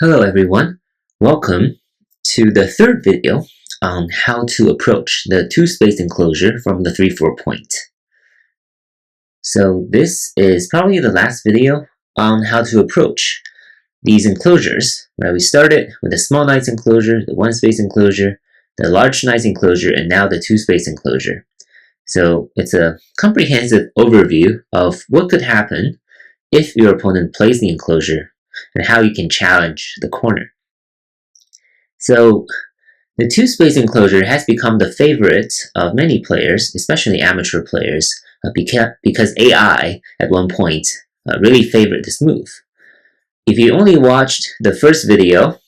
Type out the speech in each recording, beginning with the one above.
Hello everyone, welcome to the third video on how to approach the two-space enclosure from the 3-4 point. So this is probably the last video on how to approach these enclosures. Right? We started with the small nice enclosure, the one-space enclosure, the large nice enclosure, and now the two-space enclosure. So it's a comprehensive overview of what could happen if your opponent plays the enclosure and how you can challenge the corner. So the two-space enclosure has become the favorite of many players, especially amateur players, because AI at one point really favored this move. If you only watched the first video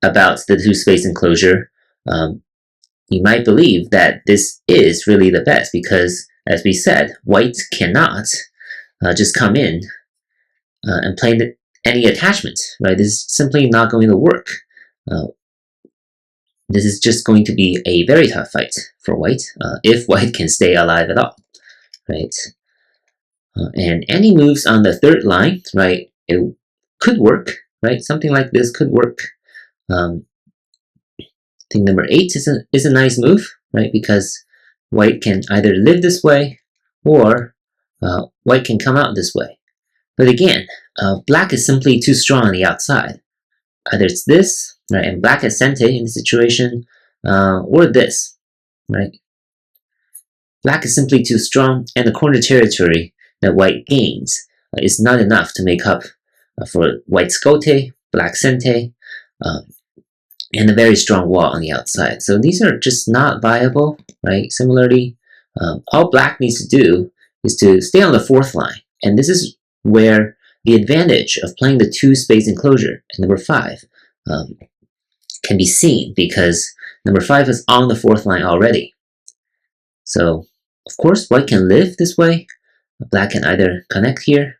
about the two-space enclosure, you might believe that this is really the best because, as we said, white cannot just come in and play any attachment, right? This is simply not going to work. This is just going to be a very tough fight for white, if white can stay alive at all, right? And any moves on the third line, right, it could work, right? Something like this could work. I think number 8 is a nice move, right? Because white can either live this way or white can come out this way. But again, black is simply too strong on the outside. Either it's this, right, and black has sente in the situation, or this, right? Black is simply too strong, and the corner territory that white gains is not enough to make up for white's gote, black sente, and a very strong wall on the outside. So these are just not viable, right? Similarly, all black needs to do is to stay on the fourth line, and this is where the advantage of playing the two-space enclosure at number 5 can be seen, because number 5 is on the fourth line already. So, of course, white can live this way. Black can either connect here.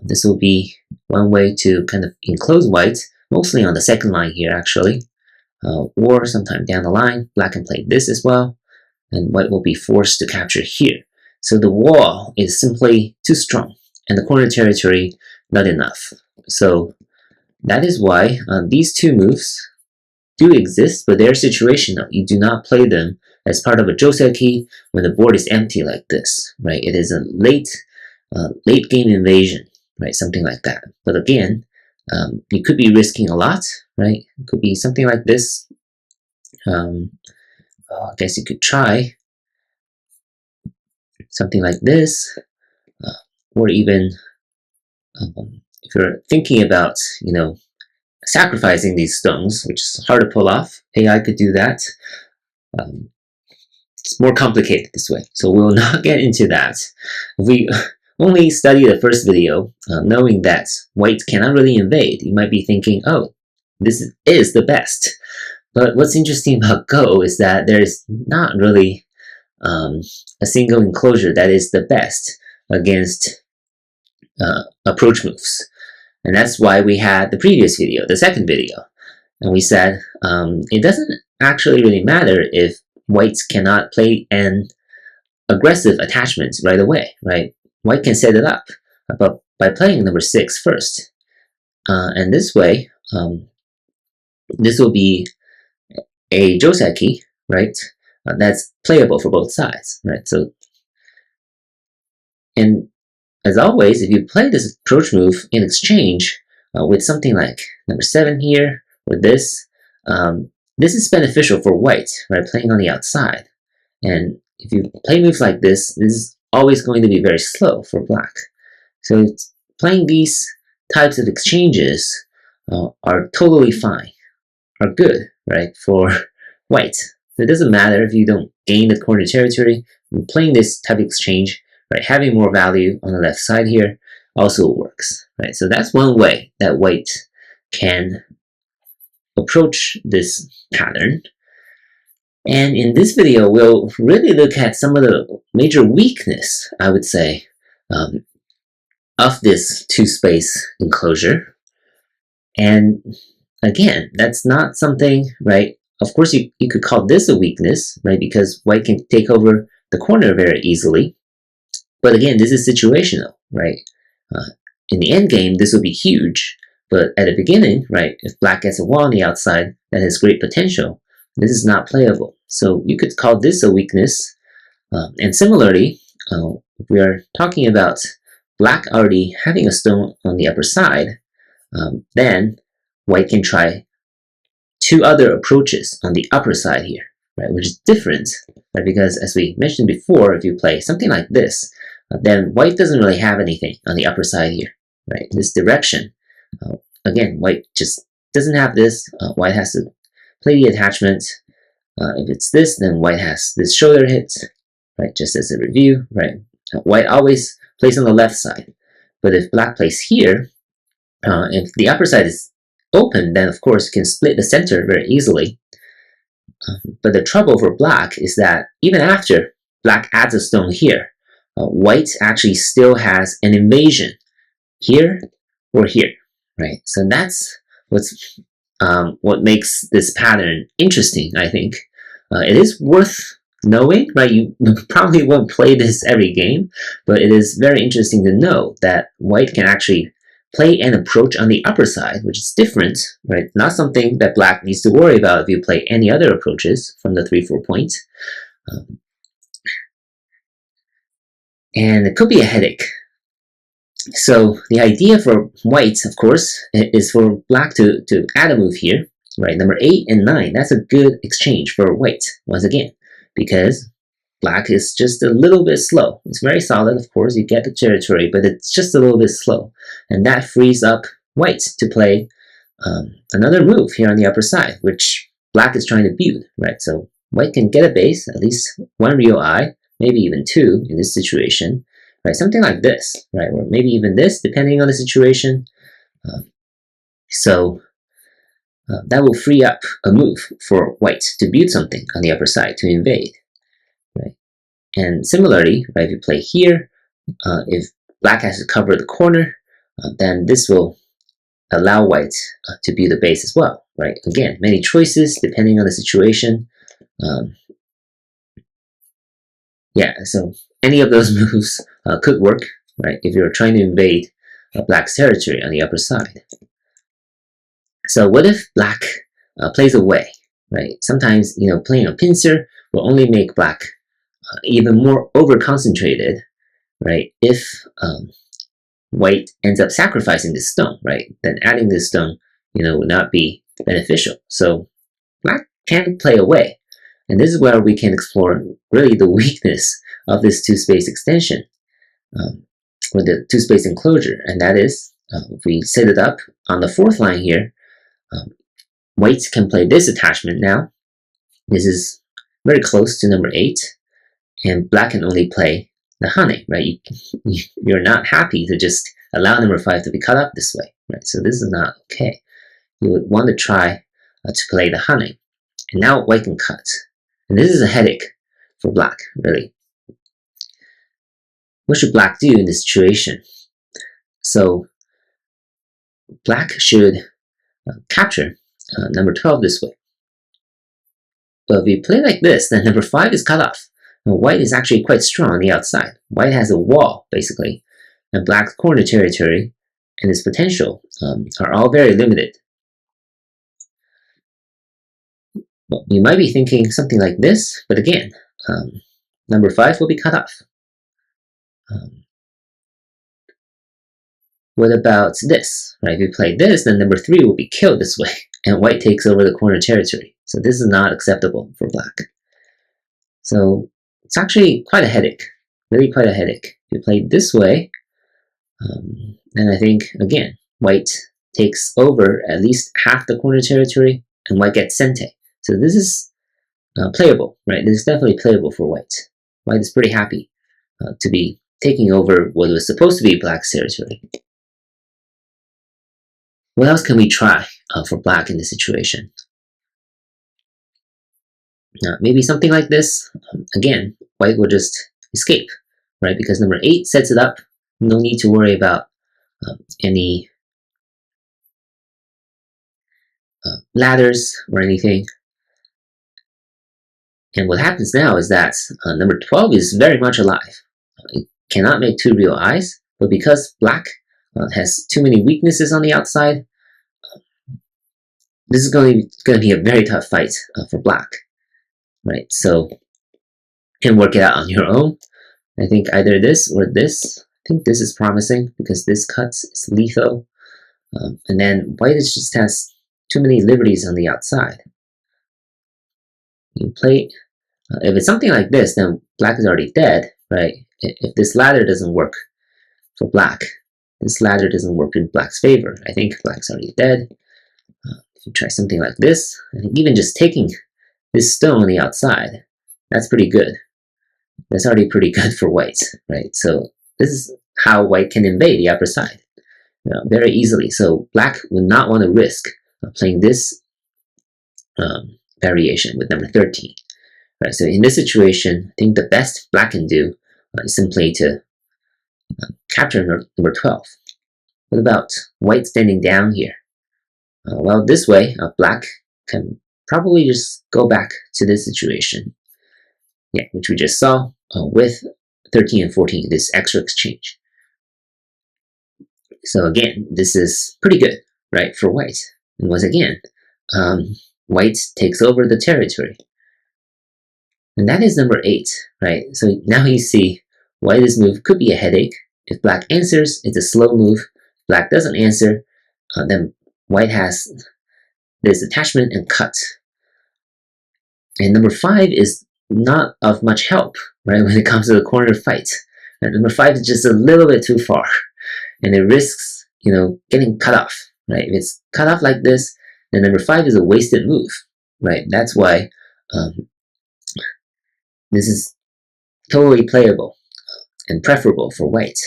This will be one way to kind of enclose white, mostly on the second line here, actually. Or sometime down the line, black can play this as well, and white will be forced to capture here. So the wall is simply too strong, and the corner territory not enough. So that is why these two moves do exist, but they're situational. You do not play them as part of a Joseki when the board is empty like this, right? It is a late game invasion, right? Something like that. But again, you could be risking a lot, right? It could be something like this. I guess you could try something like this, or even if you're thinking about, sacrificing these stones, which is hard to pull off. AI could do that. It's more complicated this way, so we'll not get into that. If we only study the first video, knowing that white cannot really invade, you might be thinking, oh, this is the best. But what's interesting about Go is that there is not really a single enclosure that is the best against approach moves. And that's why we had the previous video, the second video. And we said it doesn't actually really matter if whites cannot play an aggressive attachment right away, right? White can set it up but by playing number 6 first. And this way, this will be a Joseki, right? That's playable for both sides, right? So, and as always, if you play this approach move in exchange with something like number 7 here, or this is beneficial for white, right? Playing on the outside. And if you play moves like this is always going to be very slow for black. So playing these types of exchanges are totally fine, are good, right, for white. So it doesn't matter if you don't gain the corner territory. Playing this type of exchange, right, having more value on the left side here also works, right? So that's one way that white can approach this pattern. And in this video, we'll really look at some of the major weakness, I would say, of this two-space enclosure. And again, that's not something, right? Of course, you could call this a weakness, right? Because white can take over the corner very easily. But again, this is situational, right? In the end game, this will be huge, But at the beginning, right, if black gets a wall on the outside that has great potential, this is not playable. So you could call this a weakness. And similarly, if we are talking about black already having a stone on the upper side, then white can try two other approaches on the upper side here, right, which is different, right, because as we mentioned before, if you play something like this, then white doesn't really have anything on the upper side here, right, this direction. Again, white just doesn't have this. White has to play the attachment. If it's this, then white has this shoulder hit, right, just as a review, right. White always plays on the left side, but if black plays here, if the upper side is open, then of course you can split the center very easily. But the trouble for black is that even after black adds a stone here, white actually still has an invasion here or here, right? So that's what makes this pattern interesting, I think. It is worth knowing, right? You probably won't play this every game, but it is very interesting to know that white can actually play an approach on the upper side, which is different, right? Not something that black needs to worry about if you play any other approaches from the 3-4 point. And it could be a headache. So the idea for white, of course, is for black to add a move here, right? Number 8 and 9, that's a good exchange for white, once again, because black is just a little bit slow. It's very solid, of course, you get the territory, but it's just a little bit slow. And that frees up white to play another move here on the upper side, which black is trying to build, right? So white can get a base, at least one real eye, maybe even two in this situation, right? Something like this, right? Or maybe even this, depending on the situation. That will free up a move for white to build something on the upper side to invade. Right? And similarly, right, if you play here, if black has to cover the corner, then this will allow white to build a base as well, right? Again, many choices depending on the situation. Yeah, so any of those moves could work, right, if you're trying to invade black's territory on the upper side. So what if black plays away, right? Sometimes, playing a pincer will only make black even more over-concentrated, right? If white ends up sacrificing this stone, right? Then adding this stone, would not be beneficial. So black can play away. And this is where we can explore really the weakness of this two-space extension, or the two-space enclosure. And that is, if we set it up on the 4th line here, white can play this attachment now. This is very close to number 8. And black can only play the hane, right? You're not happy to just allow number 5 to be cut off this way, right? So this is not okay. You would want to try to play the hane. And now white can cut. And this is a headache for black, really. What should black do in this situation? So black should capture number 12 this way. But if we play like this, then number 5 is cut off. Now, white is actually quite strong on the outside. White has a wall, basically, and black's corner territory and its potential are all very limited. Well, you might be thinking something like this, but again, number 5 will be cut off. What about this? Right? If you play this, then number 3 will be killed this way, and white takes over the corner territory. So this is not acceptable for black. So it's actually quite a headache, really quite a headache. If you play this way, then I think, again, white takes over at least half the corner territory, and white gets sente. So this is playable, right? This is definitely playable for white. White is pretty happy to be taking over what was supposed to be black's territory. What else can we try for black in this situation? Maybe something like this. Again, white will just escape, right? Because number 8 sets it up. No need to worry about any ladders or anything. And what happens now is that number 12 is very much alive. It cannot make 2 real eyes, but because black has too many weaknesses on the outside, this is going to be a very tough fight for black, right? So you can work it out on your own. I think either this or this. I think this is promising because this cuts is lethal. And then white just has too many liberties on the outside. You play, if it's something like this, then black is already dead, right? If this ladder doesn't work for black, this ladder doesn't work in black's favor. I think black's already dead. If you try something like this, I think even just taking this stone on the outside, that's pretty good. That's already pretty good for white, right? So this is how white can invade the upper side, very easily. So black would not want to risk playing this variation with number 13. Right, so in this situation, I think the best black can do is simply to capture number 12. What about white standing down here? Well, this way, black can probably just go back to this situation, which we just saw with 13 and 14, this extra exchange. So again, this is pretty good, right, for white. And once again, white takes over the territory. And that is number 8, right? So now you see why this move could be a headache. If black answers, it's a slow move. If black doesn't answer, then white has this attachment and cut. And number 5 is not of much help, right, when it comes to the corner fight. And number 5 is just a little bit too far, and it risks, getting cut off, right? If it's cut off like this, then number 5 is a wasted move, right? That's why this is totally playable and preferable for white.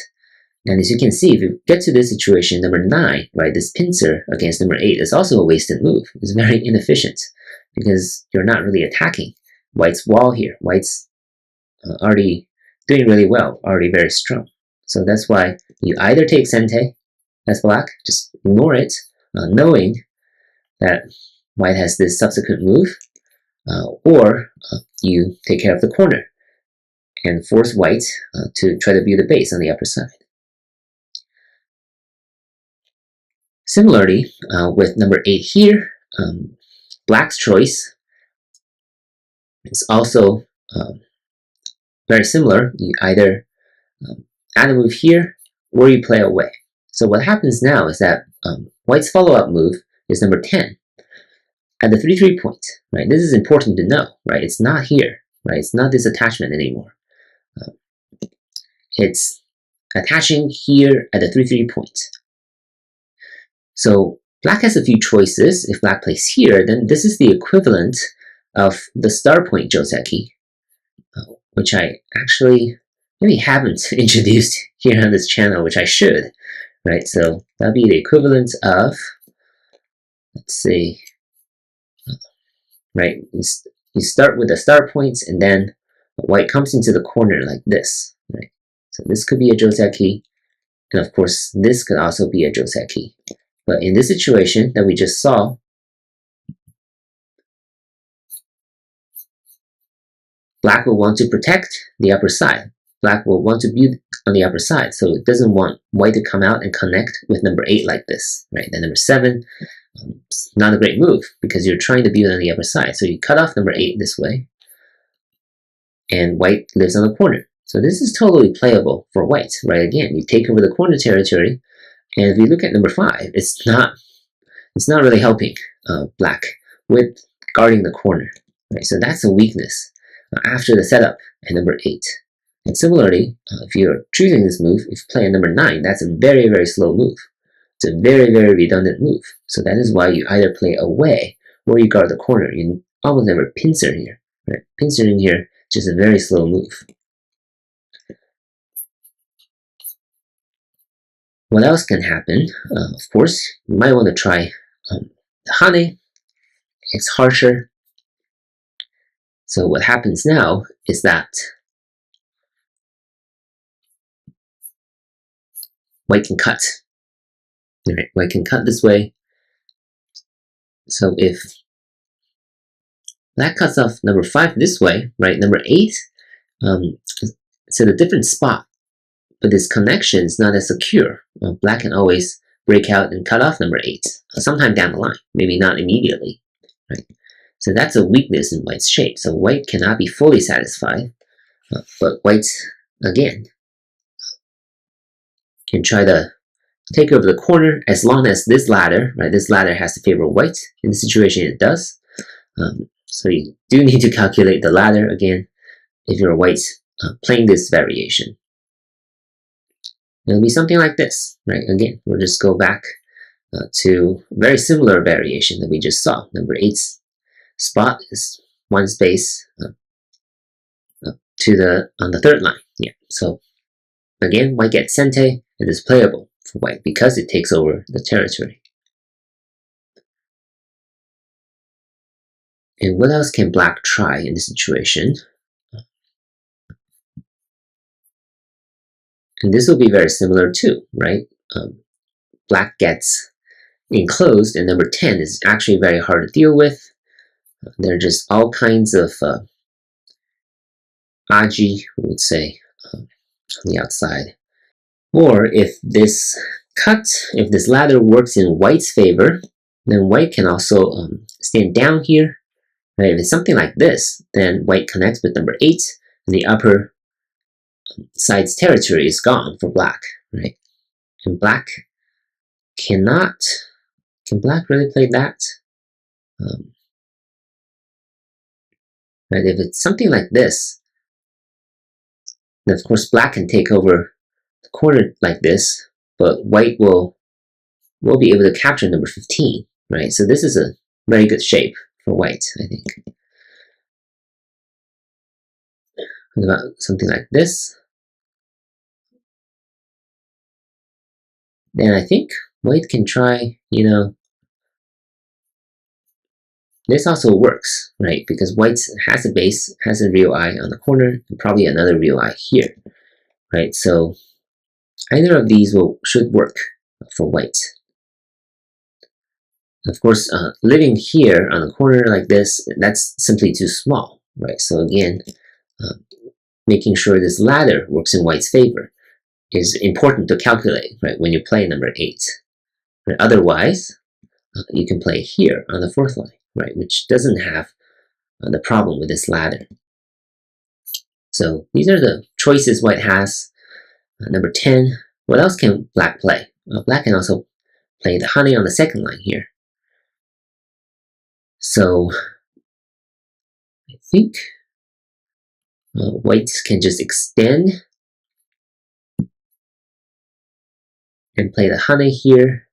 And as you can see, if you get to this situation, number 9, right, this pincer against number 8 is also a wasted move. It's very inefficient because you're not really attacking white's wall here. White's already doing really well, already very strong. So that's why you either take sente as black, just ignore it, knowing that white has this subsequent move, or you take care of the corner and force white to try to build a base on the upper side. Similarly, with number 8 here, black's choice is also very similar. You either add a move here or you play away. So what happens now is that white's follow-up move is number 10 at the 3-3 point, right? This is important to know, right? It's not here, right? It's not this attachment anymore. It's attaching here at the 3-3 point. So black has a few choices. If black plays here, then this is the equivalent of the star point Joseki, which I actually maybe haven't introduced here on this channel, which I should, right? So that'll be the equivalent of, let's see, right? You start with the star points, and then white comes into the corner like this, right? So this could be a Joseki, and of course this could also be a Joseki. But in this situation that we just saw, black will want to protect the upper side. Black will want to build on the upper side, so it doesn't want white to come out and connect with number 8 like this, right? Then number 7, it's not a great move because you're trying to build on the upper side. So you cut off number 8 this way, and white lives on the corner. So this is totally playable for white, right? Again, you take over the corner territory, and if you look at number 5, it's not really helping black with guarding the corner, right? So that's a weakness after the setup at number 8. And similarly, if you're choosing this move, if you play at number 9, that's a very, very slow move. It's a very, very redundant move. So that is why you either play away or you guard the corner. You almost never pincer here, right? Pincering here is just a very slow move. What else can happen? Of course, you might want to try the Hane. It's harsher. So what happens now is that white can cut. Right? White can cut this way. So if that cuts off number 5 this way, right? Number 8, it's at a different spot, but this connection is not as secure. Black can always break out and cut off number 8 sometime down the line, maybe not immediately, right? So that's a weakness in white's shape. So white cannot be fully satisfied, but white, again, can try to take over the corner as long as this ladder, right? This ladder has to favor white. In this situation, it does. So you do need to calculate the ladder again if you're white playing this variation. It'll be something like this, right? Again, we'll just go back to a very similar variation that we just saw. Number 8's spot is one space on the third line. Yeah. So again, white gets sente, and it's playable for white because it takes over the territory. And what else can black try in this situation? And this will be very similar too, right? Black gets enclosed, and number 10 is actually very hard to deal with. There are just all kinds of aji, we would say, on the outside. Or if this ladder works in white's favor, then white can also stand down here. Right? If it's something like this, then white connects with number 8, and the upper side's territory is gone for black, right? And black cannot. Can black really play that? Right? If it's something like this, then of course black can take over the corner like this, but white will be able to capture number 15, right? So this is a very good shape for white, I think. What about something like this? Then I think white can try, this also works, right? Because white has a base, has a real eye on the corner, and probably another real eye here, right? So either of these should work for white. Of course, living here on the corner like this, that's simply too small, right? So again, making sure this ladder works in white's favor is important to calculate, right, when you play number 8. Right? Otherwise, you can play here on the 4th line, right, which doesn't have the problem with this ladder. So these are the choices white has. Number 10, what else can black play? Black can also play the honey on the 2nd line here. So I think white can just extend and play the honey here.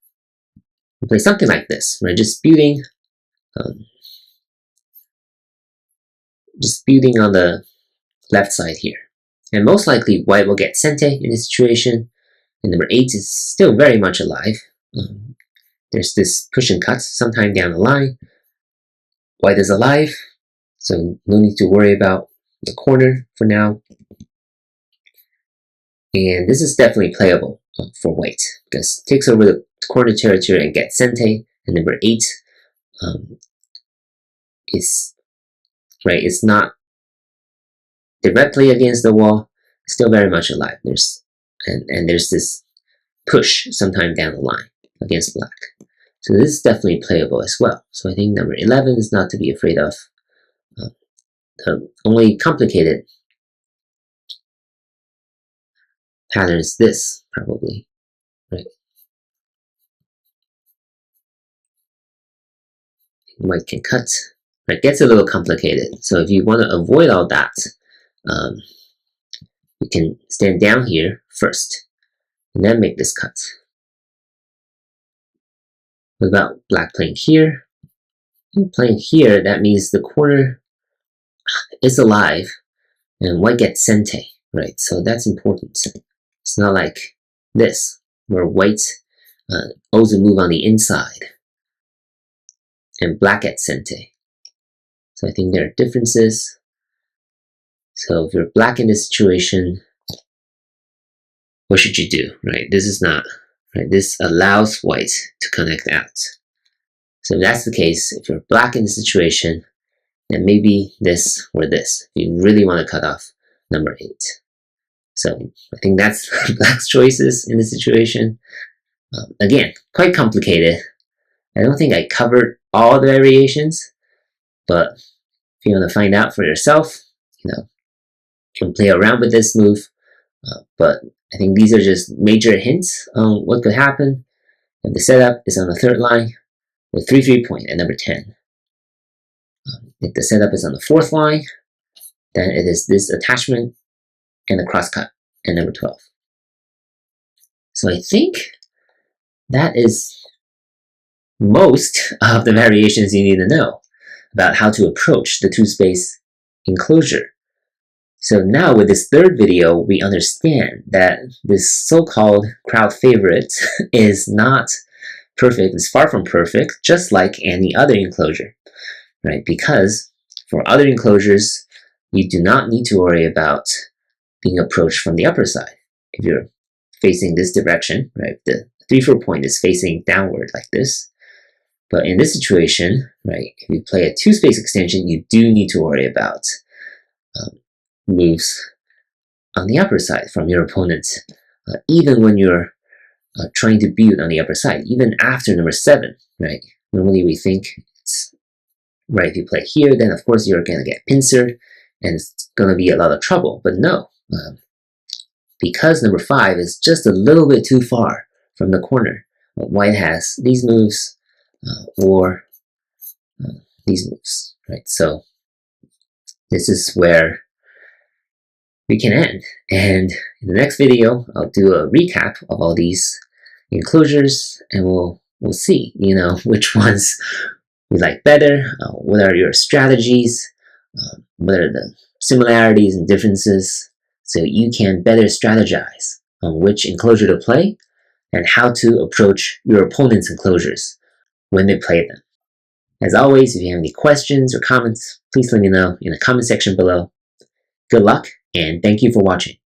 And play something like this, right? Disputing on the left side here. And most likely white will get sente in this situation. And number 8 is still very much alive. There's this push and cut sometime down the line. White is alive, so no need to worry about the corner for now. And this is definitely playable for white because it takes over the corner territory and gets sente. And number 8 is right. It's not directly against the wall. It's still very much alive. There's this push sometime down the line against black. So this is definitely playable as well. So I think number 11 is not to be afraid of. The only complicated pattern is this, probably, right? White can cut. It gets a little complicated. So if you want to avoid all that, you can stand down here first, and then make this cut. What about black playing here? Playing here, that means the corner is alive, and white gets sente, right? So that's important. It's not like this, where white owes a move on the inside, and black gets sente. So I think there are differences. So if you're black in this situation, what should you do, right? This is not, right? This allows white to connect out. So if that's the case, if you're black in the situation, then maybe this or this. If you really want to cut off number 8. So I think that's black's choices in this situation. Again, quite complicated. I don't think I covered all the variations, but if you want to find out for yourself, you can play around with this move. But I think these are just major hints on what could happen if the setup is on the third line with 3-3 point at number 10. If the setup is on the fourth line, then it is this attachment and the crosscut at number 12. So I think that is most of the variations you need to know about how to approach the two-space enclosure. So now with this third video, we understand that this so-called crowd favorite is not perfect, it's far from perfect, just like any other enclosure, right? Because for other enclosures, you do not need to worry about being approached from the upper side. If you're facing this direction, right, the 3-4 point is facing downward like this. But in this situation, right, if you play a two-space extension, you do need to worry about moves on the upper side from your opponent, even when you're trying to build on the upper side, even after number 7, right? Normally we think it's, right, if you play here, then of course you're going to get pincered and it's going to be a lot of trouble. But no, because number 5 is just a little bit too far from the corner, white has these moves or these moves, right? So this is where we can end. And in the next video, I'll do a recap of all these enclosures, and we'll see, which ones we like better, what are your strategies, what are the similarities and differences, so you can better strategize on which enclosure to play and how to approach your opponent's enclosures when they play them. As always, if you have any questions or comments, please let me know in the comment section below. Good luck, and thank you for watching.